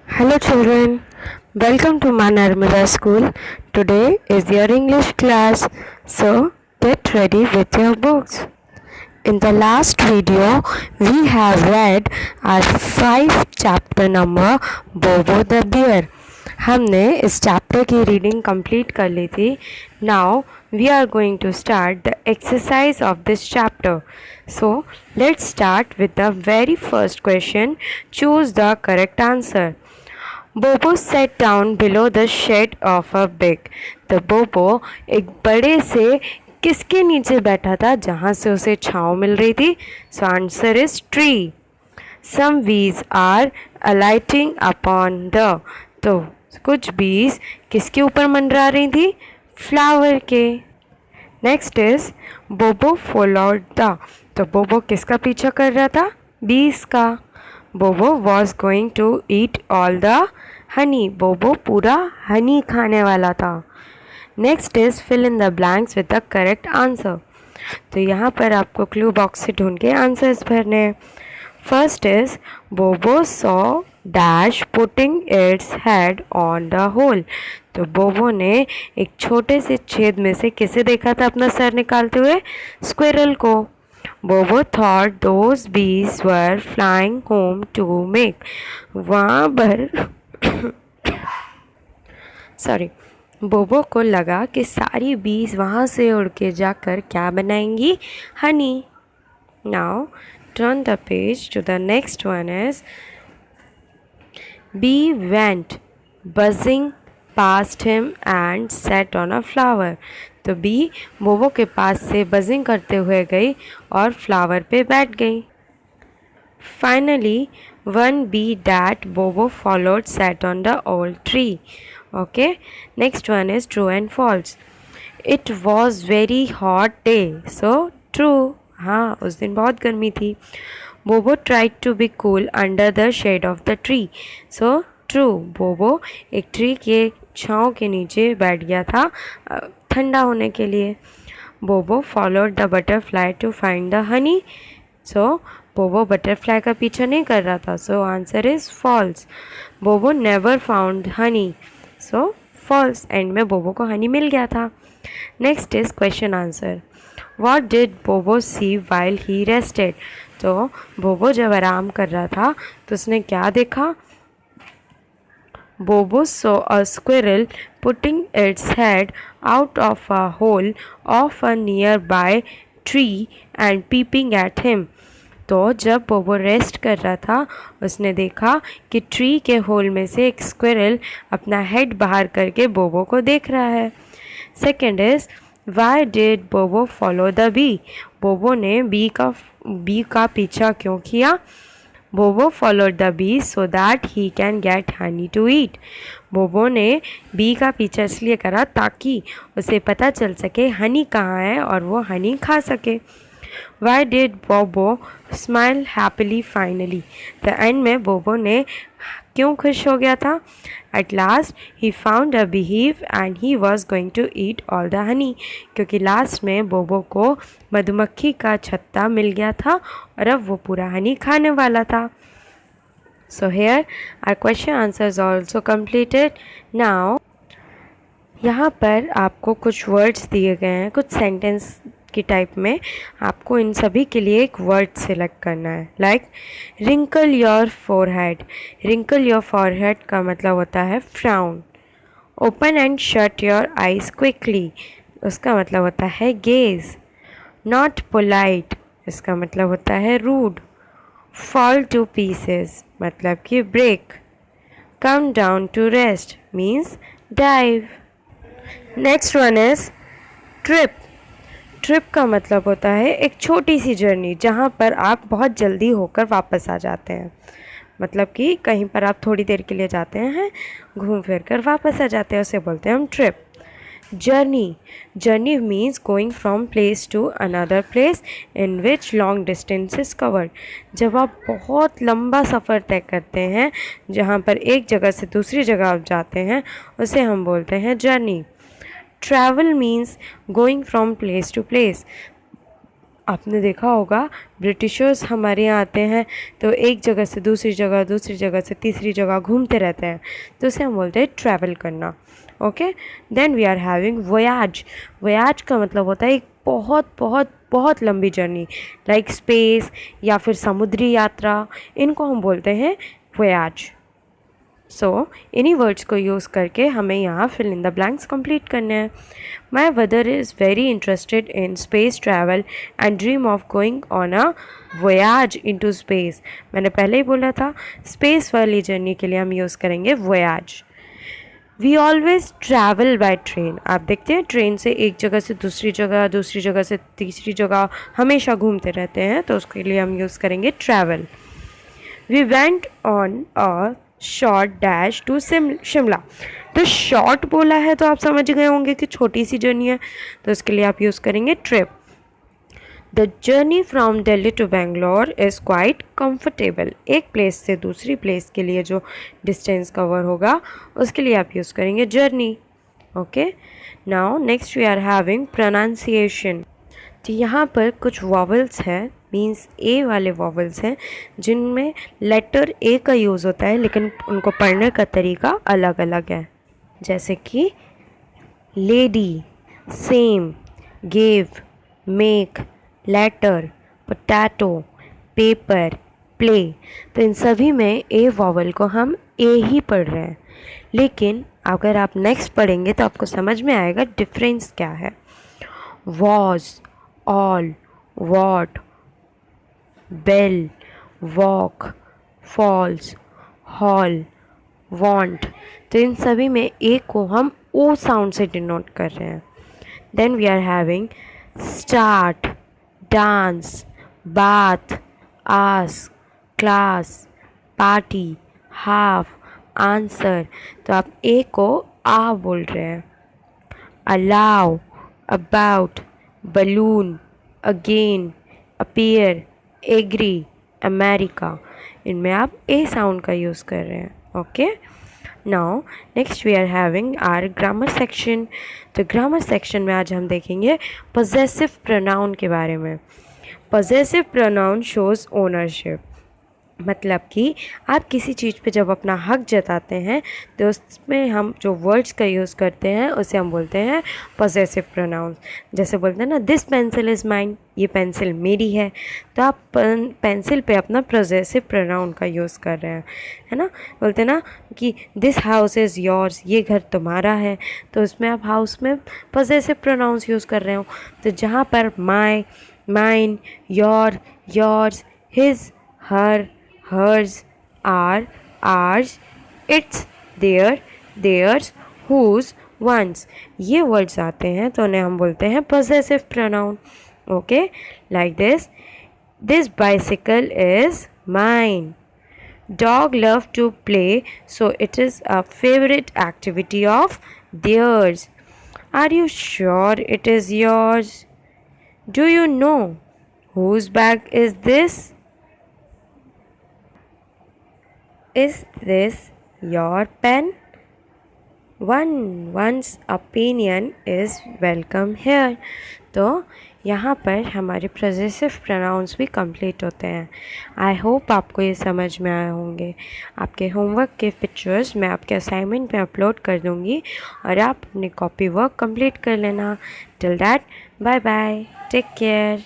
Hello children, welcome to my Narmada school. Today is your English class, so get ready with your books. In the last video, we have read our 5 chapter number Bobo the Bear. हमने इस chapter की reading complete कर ली थी. Now we are going to start the exercise of this chapter. So let's start with the very first question. Choose the correct answer. Bobo set down below the shade of a big. तो Bobo एक बड़े से किसके नीचे बैठा था जहाँ से उसे छाँव मिल रही थी? So answer is tree. Some bees are alighting upon the. तो कुछ बीज किसके ऊपर मंडरा रही थी? फ्लावर के. नेक्स्ट इज बोबो फॉलोड द. तो बोबो किसका पीछा कर रहा था? बीज का. Bobo was going to eat all the honey. Bobo पूरा हनी खाने वाला था. Next is fill in the blanks with the correct answer. तो यहाँ पर आपको क्लू बॉक्स से ढूंढ के आंसर्स भरने हैं. First is Bobo saw dash putting its head on the hole. तो बोबो ने एक छोटे से छेद में से किसे देखा था अपना सर निकालते हुए? स्क्विरल को. बोबो thought those bees were flying home to make. वहाँ पर सॉरी, बोबो को लगा कि सारी बीज वहाँ से उड़ के जाकर क्या बनाएंगी? Honey. Now turn the page to the next one. Is bee went buzzing past him and sat on a flower. तो बी बोबो के पास से बजिंग करते हुए गई और फ्लावर पे बैठ गई. फाइनली वन बी दैट बोबो followed sat on the old tree. Okay, next one is true and false. It was very hot day. So true. हाँ, उस दिन बहुत गर्मी थी. बोबो tried to be cool under the shade of the tree. So true. बोबो एक tree के छाँव के नीचे बैठ गया था ठंडा होने के लिए. बोबो followed the butterfly to find the honey. So बोबो बटरफ्लाई का पीछा नहीं कर रहा था. So answer is false. बोबो never found honey. So false. And में बोबो को हनी मिल गया था. Next is question answer. What did बोबो see while he rested? तो बोबो जब आराम कर रहा था तो उसने क्या देखा? Bobo saw a squirrel putting its head out of a hole of a nearby tree and peeping at him. तो जब बोबो रेस्ट कर रहा था उसने देखा कि ट्री के होल में से एक स्क्विरल अपना हेड बाहर करके बोबो को देख रहा है. Second is why did Bobo follow the bee. Bobo ने बी का पीछा क्यों किया? Bobo followed the bee so that he can get honey to eat. Bobo ने बी का पीछा इसलिए करा ताकि उसे पता चल सके हनी कहाँ है और वो हनी खा सके. Why did Bobo smile happily finally. The end में बोबो ने क्यों खुश हो गया था? At last he found a beehive and he was going to eat all the honey. क्योंकि लास्ट में बोबो को मधुमक्खी का छत्ता मिल गया था और अब वो पूरा हनी खाने वाला था. So here our question answers also completed. Now यहाँ पर आपको कुछ वर्ड्स दिए गए हैं, कुछ सेंटेंस की टाइप में. आपको इन सभी के लिए एक वर्ड सेलेक्ट करना है. Like wrinkle your forehead. Wrinkle your forehead का मतलब होता है frown. Open and shut your eyes quickly. उसका मतलब होता है गेज. Not polite. इसका मतलब होता है रूड. फॉल टू पीसेस मतलब कि break. Come down to rest means dive. Next one is trip. Trip का मतलब होता है एक छोटी सी जर्नी जहाँ पर आप बहुत जल्दी होकर वापस आ जाते हैं. मतलब कि कहीं पर आप थोड़ी देर के लिए जाते हैं, घूम फिर कर वापस आ जाते हैं, उसे बोलते हैं हम trip. Journey. Journey means going from place to another place in which long distance is covered. जब आप बहुत लंबा सफ़र तय करते हैं जहाँ पर एक जगह से दूसरी जगह आप जाते हैं उसे हम बोलते हैं journey. Travel means going from place to place. आपने देखा होगा ब्रिटिशर्स हमारे यहाँ आते हैं तो एक जगह से दूसरी जगह, दूसरी जगह से तीसरी जगह घूमते रहते हैं, तो उसे हम बोलते हैं ट्रैवल करना। Okay, then we are having voyage. Voyage का मतलब होता है एक बहुत बहुत बहुत लंबी जर्नी, लाइक स्पेस या फिर समुद्री यात्रा, इनको हम बोलते हैं वोयाज। सो इन्हीं वर्ड्स को यूज़ करके हमें यहाँ fill in the blanks complete करने हैं। My mother is very interested in space travel and dream of going on a voyage into space. मैंने पहले ही बोला था स्पेस वाली जर्नी के लिए हम यूज़ करेंगे voyage. We always travel by train. आप देखते हैं ट्रेन से एक जगह से दूसरी जगह, दूसरी जगह से तीसरी जगह हमेशा घूमते रहते हैं, तो उसके लिए हम यूज़ करेंगे travel. We went on a short dash to Shimla. तो शॉर्ट बोला है तो आप समझ गए होंगे कि छोटी सी जर्नी है, तो इसके लिए आप यूज़ करेंगे trip. The journey from Delhi to Bangalore is quite comfortable. एक प्लेस से दूसरी प्लेस के लिए जो डिस्टेंस कवर होगा उसके लिए आप यूज़ करेंगे journey. Okay, now next we are having pronunciation. तो यहाँ पर कुछ वॉवल्स हैं, मीन्स ए वाले वॉवल्स हैं जिनमें लेटर ए का यूज़ होता है, लेकिन उनको पढ़ने का तरीका अलग अलग है। जैसे कि lady, same, give, make, letter, potato, paper, play. तो इन सभी में ए वॉवल को हम ए ही पढ़ रहे हैं, लेकिन अगर आप नेक्स्ट पढ़ेंगे तो आपको समझ में आएगा डिफरेंस क्या है। Was, all, what, bell, walk, falls, hall, want. तो इन सभी में ए को हम ओ साउंड से डिनोट कर रहे हैं। Then we are having start, dance, bath, ask, class, party, half, answer. तो आप ए को आ बोल रहे हैं। Allow, about, balloon, again, appear, agree, America, इनमें आप ए साउंड का यूज़ कर रहे हैं। Okay, now next we are having our grammar section. तो ग्रामर सेक्शन में आज हम देखेंगे पॉजेसिव प्रोनाउन के बारे में। पॉजेसिव प्रोनाउन शोज ओनरशिप, मतलब कि आप किसी चीज़ पे जब अपना हक जताते हैं तो उसमें हम जो वर्ड्स का यूज़ करते हैं उसे हम बोलते हैं पॉजेसिव प्रोनाउंस। जैसे बोलते हैं ना दिस पेंसिल इज़ माइन, ये पेंसिल मेरी है, तो आप पेंसिल पे अपना पॉजेसिव प्रोनाउन का यूज़ कर रहे हैं, है ना। बोलते हैं ना कि दिस हाउस इज़ योर्स, ये घर तुम्हारा है, तो उसमें आप हाउस में पॉजेसिव प्रोनाउंस यूज़ कर रहे हो। तो जहाँ पर my, mine, your, yours, his, her, hers, our, ours, its, their, theirs, whose, one's, ये वर्ड्स आते हैं तो उन्हें हम बोलते हैं possessive pronoun. Okay, like this bicycle is mine. Dog love to play, so it is a favorite activity of theirs. Are you sure it is yours? Do you know whose bag is this? Is this your pen? One's opinion is welcome here. तो यहाँ पर हमारे possessive pronounce भी complete होते हैं। I hope आपको ये समझ में आए होंगे। आपके होमवर्क के पिक्चर्स मैं आपके असाइनमेंट में अपलोड कर दूँगी और आप अपनी कॉपी वर्क कंप्लीट कर लेना। Till that, bye bye, take care.